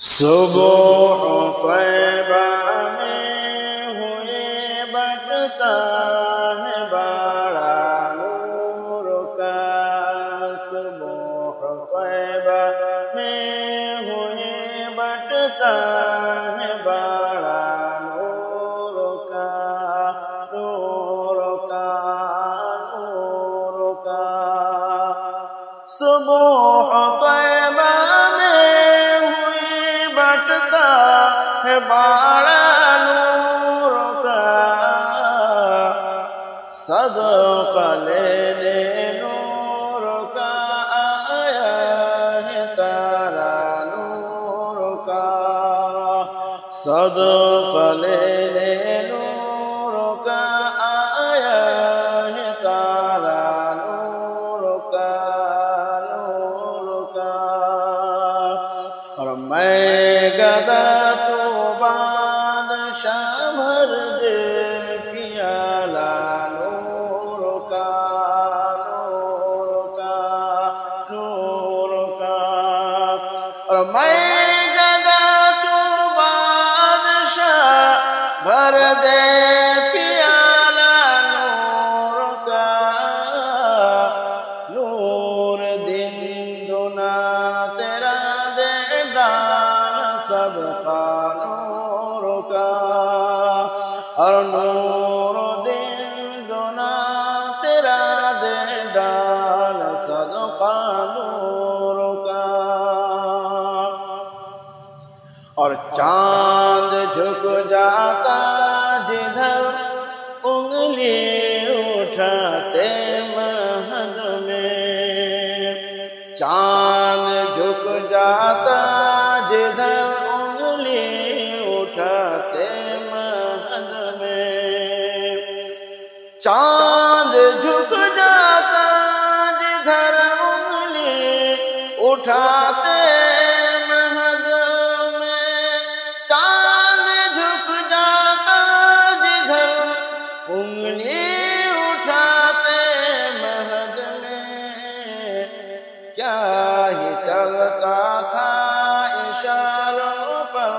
صبح طیبہ میں ہوئے بٹتا ہے بڑا نور کا، صبح طیبہ میں ہوئے بٹتا ہے بڑا نور کا، نور کا، نور کا۔ صبح طیبہ ہے بڑا نور کا، صدقہ لینے نور کا آیا ہے تارا نور کا، صدقہ لینے نور کا آیا ہے تارا نور کا، نور کا۔ اور میں گدا بھر دے پیالہ نور کا، نور کا، نور کا۔ اور میں گدا تو بادشاہ بھر دے پیالہ نور کا، نور دن دنا تیرا دے ڈال صدقہ نور کا، اور نور دن دنا تیرا دے ڈال صدقہ نور کا۔ اور چاند جھک جاتا جدھر انگلی اٹھاتے مہد میں، چاند جھک جاتا جدھر انگلی اٹھاتے مہد میں، چاند جھک جاتا جدھر انگلی اٹھاتے مہد میں، چاند جھک جاتا جدھر انگلی اٹھاتے مہد میں، کیا ہی چلتا تھا اشاروں پر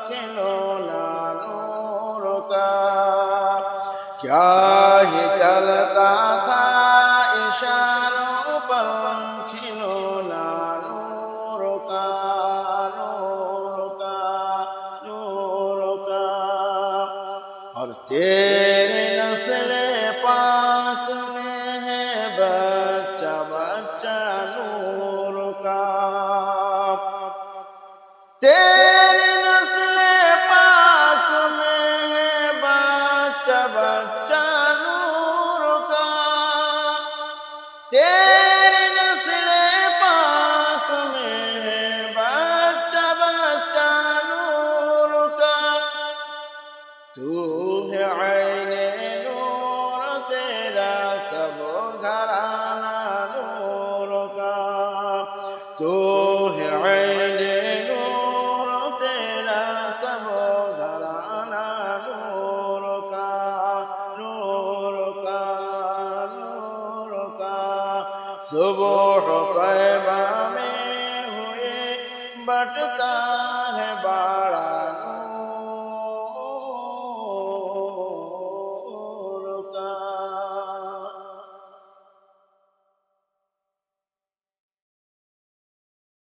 کھلونا نور کا، کیا ہی چلتا تھا اشاروں پر کھلونا نور کا، نور کا، نور کا۔ اور تیرے نسل پاک میں ہے بچہ بچہ نور کا، تیرے نسل پاک میں ہے بچہ بچہ نور کا، تیرے نسل پاک میں ہے بچہ بچہ نور کا۔ تو ہے عین نور تیرا سب گھرانہ نور کا، تو ہے عین نور تیرا سب گھرانہ نور کا، نور کا، نور کا۔ صبح طیبہ میں ہوئے بٹتا